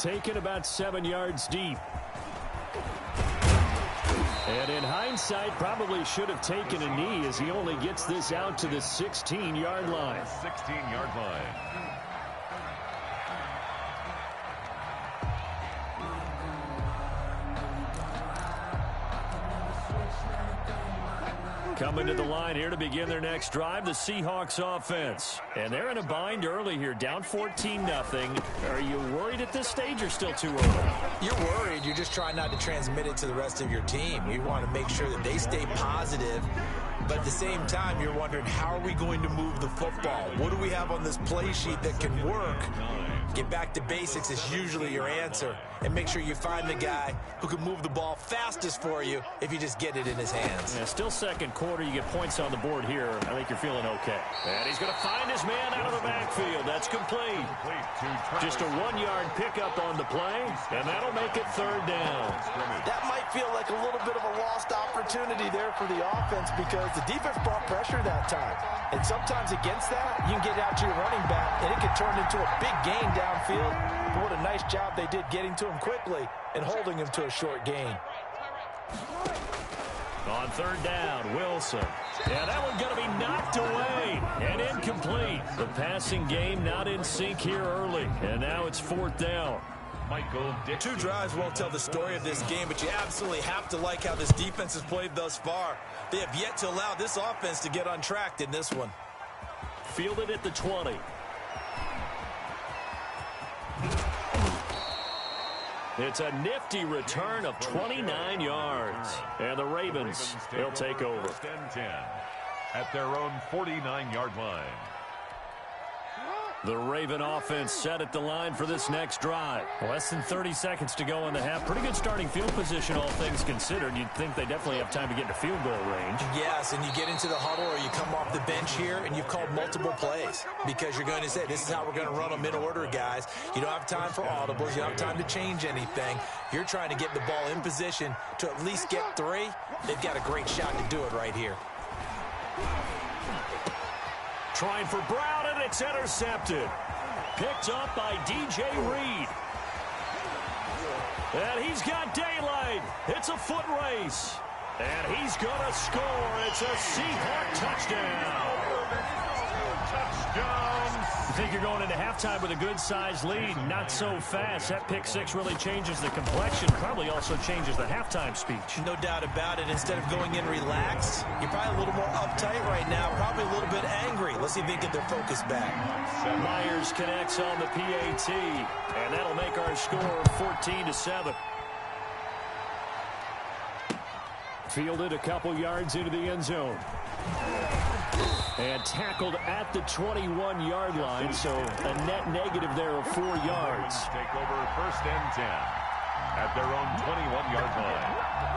taken about 7 yards deep. And in hindsight, probably should have taken a knee as he only gets this out to the 16-yard line. 16-yard line. Coming to the line here to begin their next drive, the Seahawks offense. And they're in a bind early here, down 14-0. Are you worried at this stage or still too early? You're worried. You're just trying not to transmit it to the rest of your team. You want to make sure that they stay positive. But at the same time, you're wondering, how are we going to move the football? What do we have on this play sheet that can work? Get back to basics is usually your answer. And make sure you find the guy who can move the ball fastest for you if you just get it in his hands. Yeah, still second quarter. You get points on the board here. I think you're feeling okay. And he's going to find his man out of the backfield. That's complete. Just a 1-yard pickup on the play, and that'll make it third down. That might feel like a little bit of a lost opportunity there for the offense because the defense brought pressure that time. And sometimes against that, you can get out to your running back, and it can turn into a big gain downfield. But what a nice job they did getting to him quickly and holding him to a short gain. On third down, Wilson. Yeah, that one going to be knocked away and incomplete. The passing game not in sync here early, and now it's fourth down. Michael Dixon. 2 drives won't tell the story of this game, but you absolutely have to like how this defense has played thus far. They have yet to allow this offense to get untracked in this one. Fielded at the 20. It's a nifty return of 29 yards. And the Ravens, they'll take over. First and 10 at their own 49-yard line. The Raven offense set at the line for this next drive. Less than 30 seconds to go in the half. Pretty good starting field position, all things considered. You'd think they definitely have time to get into field goal range. Yes, and you get into the huddle or you come off the bench here and you've called multiple plays because you're going to say, this is how we're going to run them in order, guys. You don't have time for audibles. You don't have time to change anything. You're trying to get the ball in position to at least get 3. They've got a great shot to do it right here. Trying for Brown, and it's intercepted. Picked up by DJ Reed. And he's got daylight. It's a foot race. And he's going to score. It's a Seahawk touchdown. Touchdown. You think you're going into halftime with a good-sized lead. Not so fast. That pick six really changes the complexion. Probably also changes the halftime speech. No doubt about it. Instead of going in relaxed, you're probably a little more uptight right now. Probably a little bit angry. Let's see if they get their focus back. Myers connects on the PAT. And that'll make our score 14-7. Fielded a couple yards into the end zone. And tackled at the 21-yard line, so a net negative there of 4 yards. Take over first and 10 at their own 21-yard line.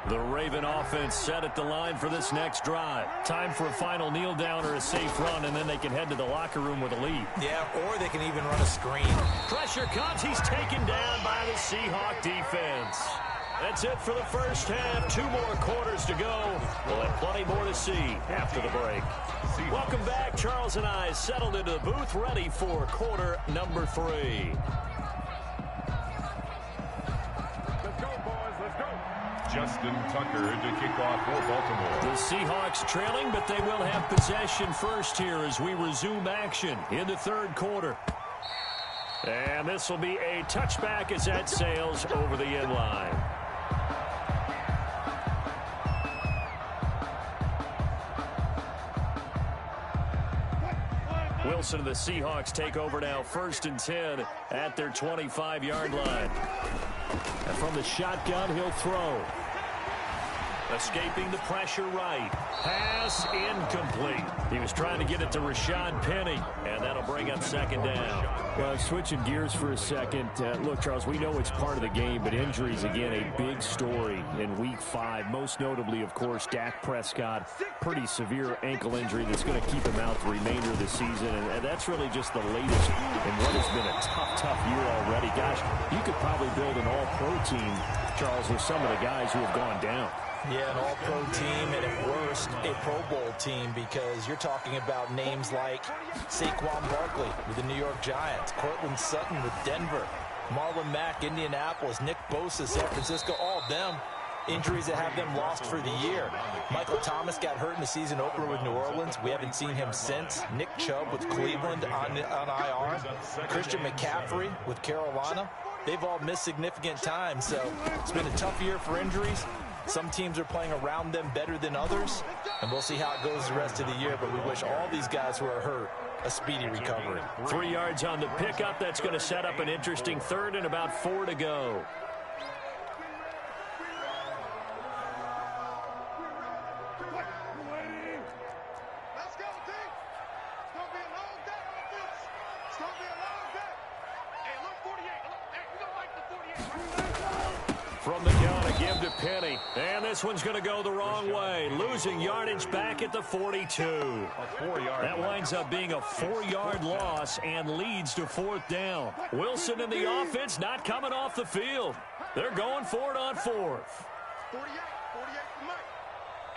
The Raven offense set at the line for this next drive. Time for a final kneel down or a safe run, and then they can head to the locker room with a lead. Yeah, or they can even run a screen. Pressure comes. He's taken down by the Seahawk defense. That's it for the first half. 2 more quarters to go. We'll have plenty more to see after the break. Welcome back. Charles and I settled into the booth, ready for quarter number 3. Justin Tucker to kick off for Baltimore. The Seahawks trailing, but they will have possession first here as we resume action in the third quarter. And this will be a touchback as that sails over the end line. Wilson and the Seahawks take over now, first and 10 at their 25-yard line. And from the shotgun, he'll throw. Escaping the pressure right. Pass incomplete. He was trying to get it to Rashad Penny, and that'll bring up second down. Well, switching gears for a second. Look, Charles, we know it's part of the game, but injuries, again, a big story in Week 5. Most notably, of course, Dak Prescott. Pretty severe ankle injury that's going to keep him out the remainder of the season, and that's really just the latest in what has been a tough year already. Gosh, you could probably build an all-pro team, Charles, with some of the guys who have gone down. Yeah, an all-pro team, and at worst, a Pro Bowl team, because you're talking about names like Saquon Barkley with the New York Giants, Cortland Sutton with Denver, Marlon Mack, Indianapolis, Nick Bosa, San Francisco, all of them injuries that have them lost for the year. Michael Thomas got hurt in the season opener with New Orleans. We haven't seen him since. Nick Chubb with Cleveland on IR. Christian McCaffrey with Carolina. They've all missed significant time, so it's been a tough year for injuries. Some teams are playing around them better than others, and we'll see how it goes the rest of the year, but we wish all these guys who are hurt a speedy recovery. 3 yards on the pickup. That's going to set up an interesting third and about 4 to go. From the gun, a give to Penny. And this one's going to go the wrong way. Losing yardage back at the 42. That winds up being a 4-yard loss and leads to 4th down. Wilson and the offense not coming off the field. They're going for it on 4th. 48 for Mike.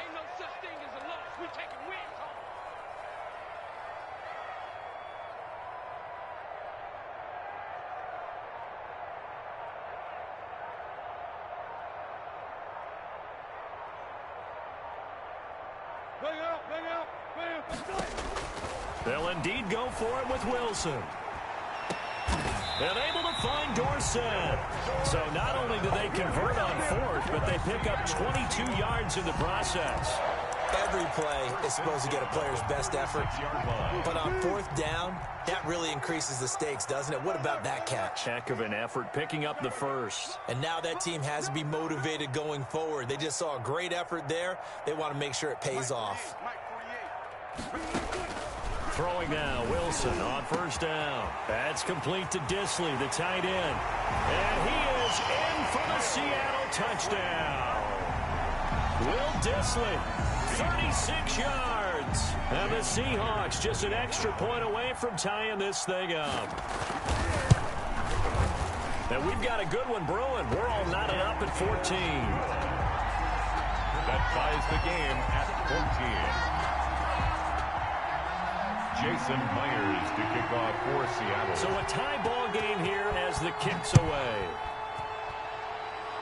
Ain't no such thing as a loss. We taking wins home. They'll indeed go for it with Wilson. And able to find Dorsett. So not only do they convert on 4th, but they pick up 22 yards in the process. Every play is supposed to get a player's best effort. But on 4th down, that really increases the stakes, doesn't it? What about that catch? Heck of an effort picking up the first. And now that team has to be motivated going forward. They just saw a great effort there. They want to make sure it pays off. Throwing now, Wilson on 1st down. That's complete to Disley, the tight end. And he is in for the Seattle touchdown. Will Disley, 36 yards. And the Seahawks just an extra point away from tying this thing up. And we've got a good one brewing. We're all knotted up at 14. That ties the game at 14. Jason Myers to kick off for Seattle. So a tie ball game here as the kick's away.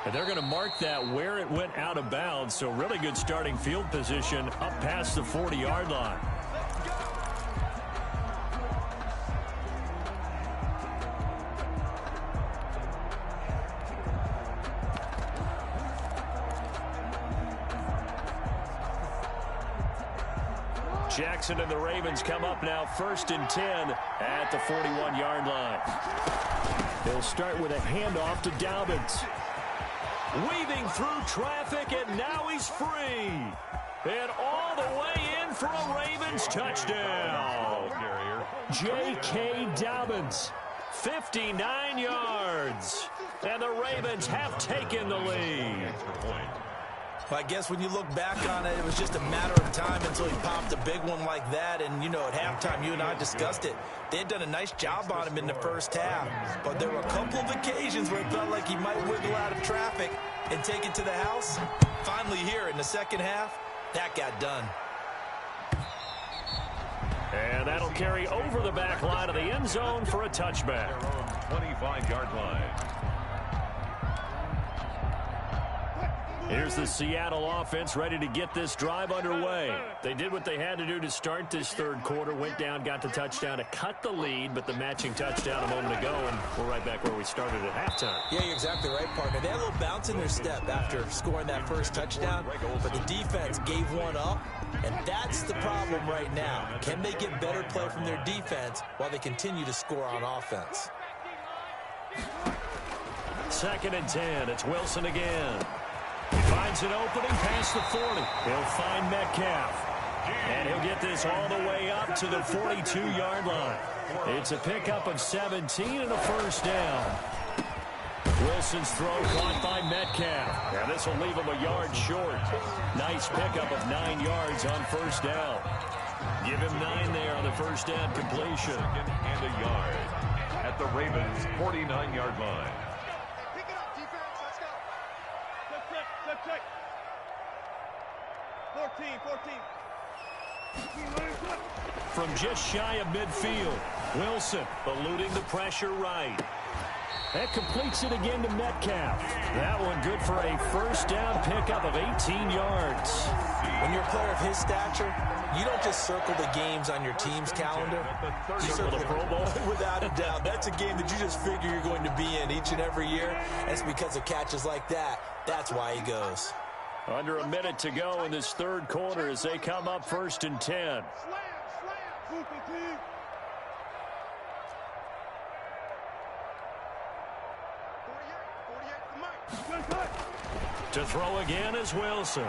And they're going to mark that where it went out of bounds. So really good starting field position up past the 40-yard line. Jackson and the Ravens come up now 1st and 10 at the 41-yard line. They'll start with a handoff to Dobbins. Weaving through traffic, and now he's free. And all the way in for a Ravens touchdown. J.K. Dobbins, 59 yards. And the Ravens have taken the lead. Well, I guess when you look back on it, it was just a matter of time until he popped a big one like that. And, you know, at halftime, you and I discussed it. They had done a nice job on him in the first half. But there were a couple of occasions where it felt like he might wiggle out of traffic and take it to the house. Finally here in the second half, that got done. And that'll carry over the back line of the end zone for a touchback. 25-yard line. Here's the Seattle offense ready to get this drive underway. They did what they had to do to start this third quarter, went down, got the touchdown to cut the lead, but the matching touchdown a moment ago, and we're right back where we started at halftime. Yeah, you're exactly right, partner. They had a little bounce in their step after scoring that first touchdown, but the defense gave one up, and that's the problem right now. Can they get better play from their defense while they continue to score on offense? 2nd and 10, it's Wilson again. He finds an opening past the 40. He'll find Metcalf. And he'll get this all the way up to the 42-yard line. It's a pickup of 17 and a 1st down. Wilson's throw caught by Metcalf. And this will leave him a yard short. Nice pickup of 9 yards on 1st down. Give him 9 there on the 1st down completion. 2nd and a yard at the Ravens' 49-yard line. From just shy of midfield, Wilson eluding the pressure right. That completes it again to Metcalf. That one good for a first down pickup of 18 yards. When you're a player of his stature, you don't just circle the games on your team's calendar. You circle the Pro Bowl. Without a doubt. That's a game that you just figure you're going to be in each and every year. And it's because of catches like that. That's why he goes. Under a minute to go in this third quarter as they come up 1st and 10. To throw again is Wilson.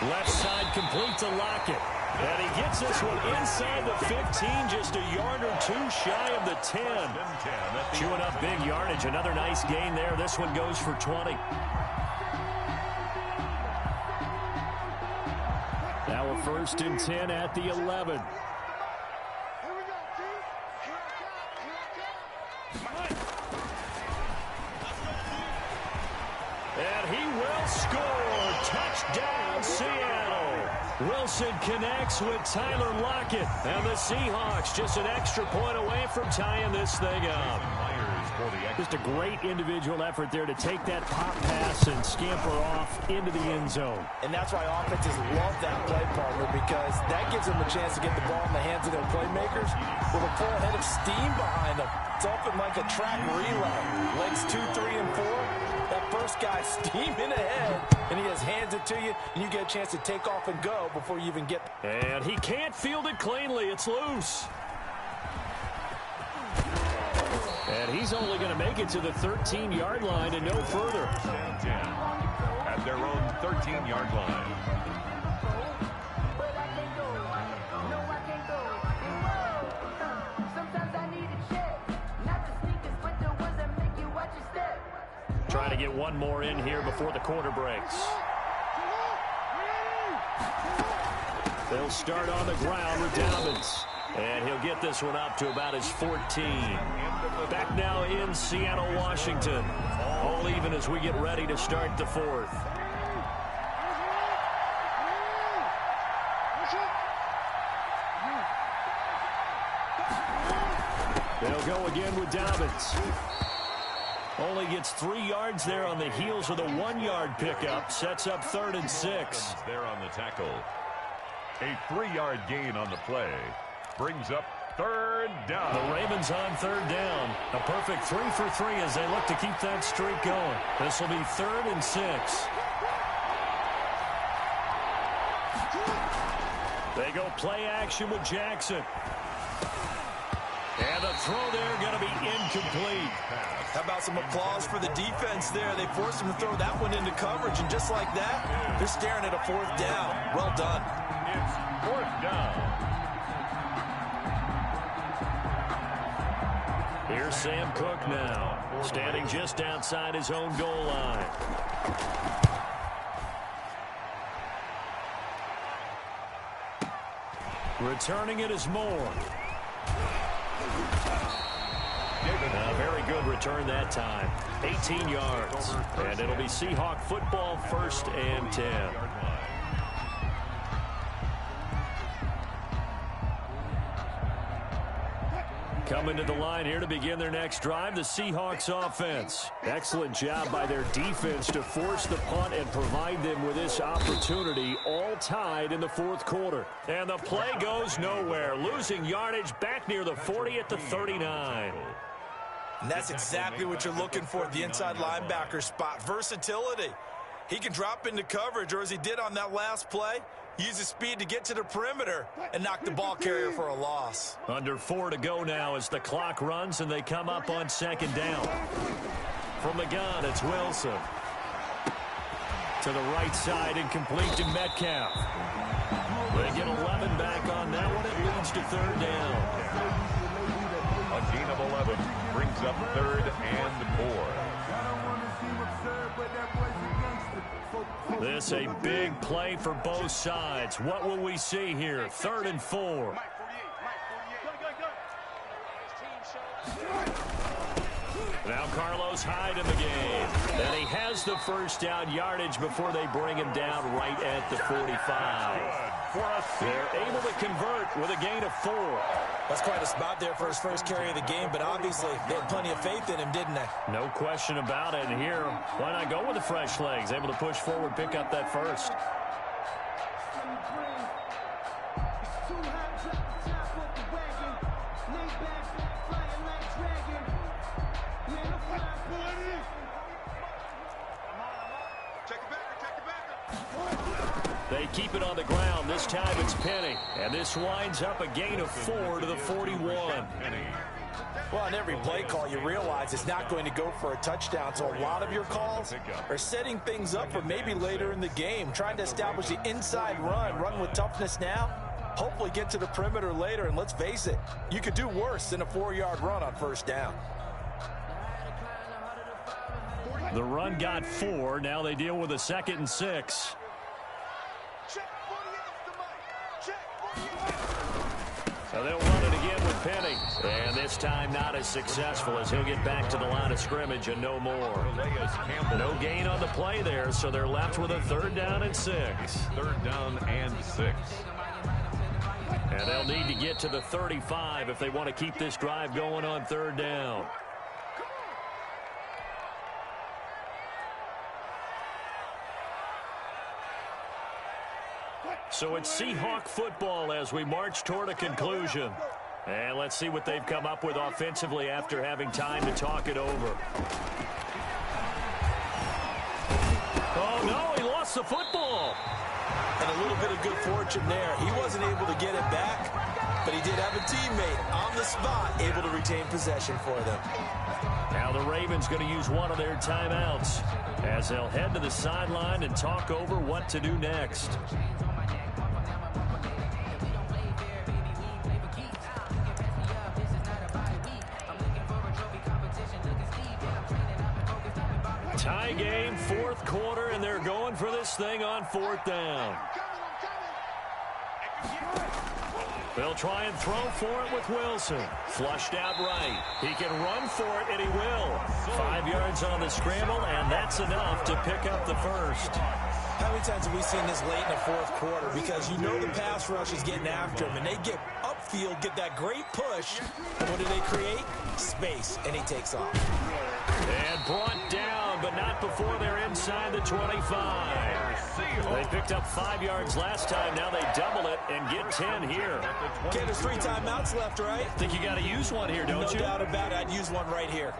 Left side complete to Lockett. And he gets this one inside the 15, just a yard or two shy of the 10. Chewing up big yardage. Another nice gain there. This one goes for 20. Now a 1st and 10 at the 11. And he will score. Touchdown, Seattle. Wilson connects with Tyler Lockett. And the Seahawks just an extra point away from tying this thing up. Just a great individual effort there to take that pop pass and scamper off into the end zone. And that's why offenses love that play, partner, because that gives them a chance to get the ball in the hands of their playmakers with a full head of steam behind them. It's often like a track relay. Legs 2, 3, and 4. That first guy steaming ahead, and he just hands it to you, and you get a chance to take off and go before you even get. And he can't field it cleanly. It's loose. And he's only going to make it to the 13-yard line and no further. At their own 13-yard line. Trying to get one more in here before the quarter breaks. They'll start on the ground with Dobbins. And he'll get this one up to about his 14. Back now in Seattle, Washington. All even as we get ready to start the fourth. They'll go again with Dobbins. Only gets 3 yards there on the heels of the 1-yard pickup. Sets up 3rd and 6. There on the tackle. A 3-yard gain on the play. Brings up 3rd down. The Ravens on 3rd down. A perfect 3 for 3 as they look to keep that streak going. This will be 3rd and 6. They go play action with Jackson. And the throw there going to be incomplete. How about some applause for the defense there? They forced him to throw that one into coverage, and just like that, they're staring at a 4th down. Well done. It's 4th down. Here's Sam Cook now, standing just outside his own goal line. Returning it is Moore. A very good return that time. 18 yards. And it'll be Seahawk football, 1st and 10. Coming to the line here to begin their next drive, the Seahawks offense. Excellent job by their defense to force the punt and provide them with this opportunity, all tied in the 4th quarter. And the play goes nowhere, losing yardage back near the 40 at the 39. And that's exactly what you're looking for at the inside linebacker spot. Versatility. He can drop into coverage, or as he did on that last play, use his speed to get to the perimeter and knock the ball carrier for a loss. Under 4 to go now as the clock runs and they come up on 2nd down. From the gun, it's Wilson. To the right side and complete to Metcalf. They get 11 back on that one. It leads to 3rd down. A gain of 11 brings up 3rd and 4. This a big play for both sides. What will we see here? 3rd and 4. Now Carlos Hyde in the game. And he has the first down yardage before they bring him down right at the 45. They're able to convert with a gain of 4. That's quite a spot there for his first carry of the game, but obviously they had plenty of faith in him, didn't they? No question about it. And here, why not go with the fresh legs? Able to push forward, pick up that first. They keep it on the ground. This time it's Penny. And this winds up a gain of 4 to the 41. Well, on every play call, you realize it's not going to go for a touchdown. So a lot of your calls are setting things up for maybe later in the game, trying to establish the inside run with toughness now, hopefully get to the perimeter later. And let's face it, you could do worse than a 4-yard run on first down. The run got 4. Now they deal with a 2nd and 6. So they'll run it again with Penny. And this time not as successful as he'll get back to the line of scrimmage and no more. No gain on the play there, so they're left with a 3rd down and 6. 3rd down and 6. And they'll need to get to the 35 if they want to keep this drive going on 3rd down. So it's Seahawk football as we march toward a conclusion. And let's see what they've come up with offensively after having time to talk it over. Oh, no, he lost the football. And a little bit of good fortune there. He wasn't able to get it back, but he did have a teammate on the spot able to retain possession for them. Now the Ravens going to use one of their timeouts as they'll head to the sideline and talk over what to do next. Tie game, 4th quarter, and they're going for this thing on 4th down. They'll try and throw for it with Wilson. Flushed out right. He can run for it, and he will. 5 yards on the scramble, and that's enough to pick up the first. How many times have we seen this late in the 4th quarter? Because you know the pass rush is getting after him, and they get upfield, get that great push. And what do they create? Space, and he takes off. And brought down, but not before they're inside the 25. They picked up 5 yards last time. Now they double it and get 10 here. Okay, there's 3 timeouts left, right? Think you got to use one here, don't you? No doubt about it. I'd use one right here.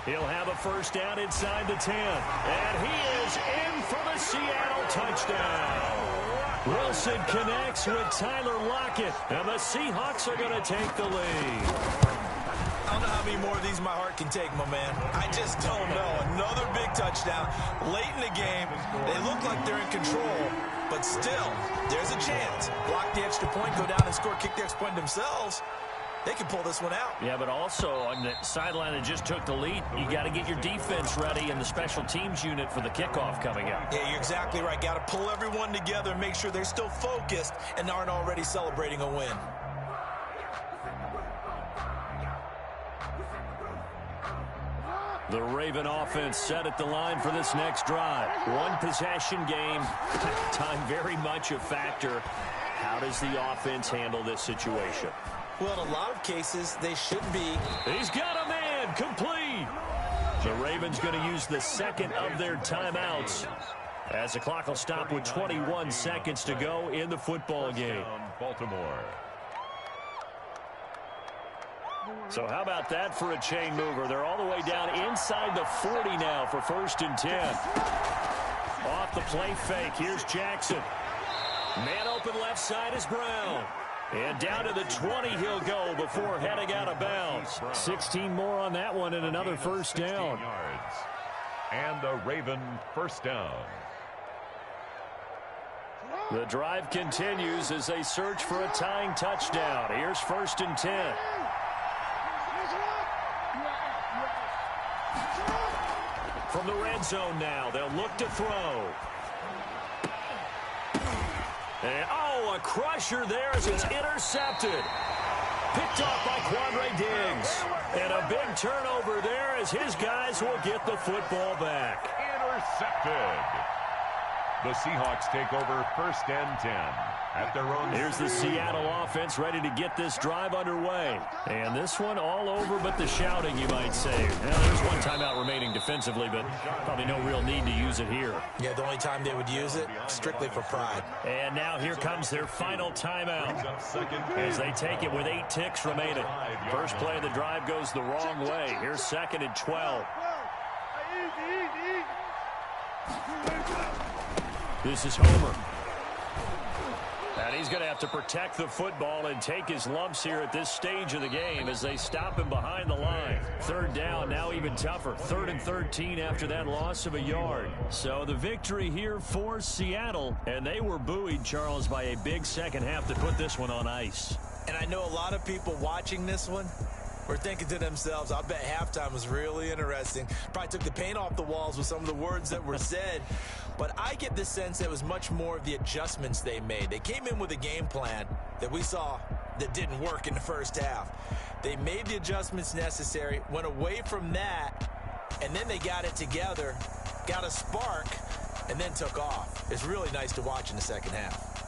He'll have a first down inside the 10. And he is in for the Seattle touchdown. Wilson connects with Tyler Lockett. And the Seahawks are going to take the lead. I don't know how many more of these my heart can take, my man. I just don't know. Another big touchdown late in the game. They look like they're in control, but still, there's a chance. Block the extra point, go down and score, kick the extra point themselves. They can pull this one out. Yeah, but also on the sideline that just took the lead, you got to get your defense ready and the special teams unit for the kickoff coming up. Yeah, you're exactly right. Got to pull everyone together and make sure they're still focused and aren't already celebrating a win. The Raven offense set at the line for this next drive. One possession game. Time very much a factor. How does the offense handle this situation? Well, in a lot of cases, they should be. He's got a man, complete. The Ravens going to use the 2nd of their timeouts as the clock will stop with 21 seconds to go in the football game. Baltimore. So how about that for a chain mover? They're all the way down inside the 40 now for 1st and 10. Off the play fake, here's Jackson. Man open left side is Brown. And down to the 20 he'll go before heading out of bounds. 16 more on that one and another first down. Yards. And a Raven first down. The drive continues as they search for a tying touchdown. Here's 1st and 10. From the red zone now, they'll look to throw. And, oh, a crusher there as it's intercepted. Picked off by Quandre Diggs. And a big turnover there as his guys will get the football back. Intercepted. The Seahawks take over 1st and 10 at their own. Here's the Seattle offense ready to get this drive underway. And this one all over but the shouting, you might say. Well, there's one timeout remaining defensively, but probably no real need to use it here. Yeah, the only time they would use it, strictly for pride. And now here comes their final timeout as they take it with 8 ticks remaining. First play of the drive goes the wrong way. Here's 2nd and 12. This is Homer. And he's going to have to protect the football and take his lumps here at this stage of the game as they stop him behind the line. 3rd down, now even tougher. 3rd and 13 after that loss of a yard. So the victory here for Seattle, and they were buoyed, Charles, by a big second half to put this one on ice. And I know a lot of people watching this one were thinking to themselves, I bet halftime was really interesting. Probably took the paint off the walls with some of the words that were said. But I get the sense it was much more of the adjustments they made. They came in with a game plan that we saw that didn't work in the first half. They made the adjustments necessary, went away from that, and then they got it together, got a spark, and then took off. It's really nice to watch in the second half.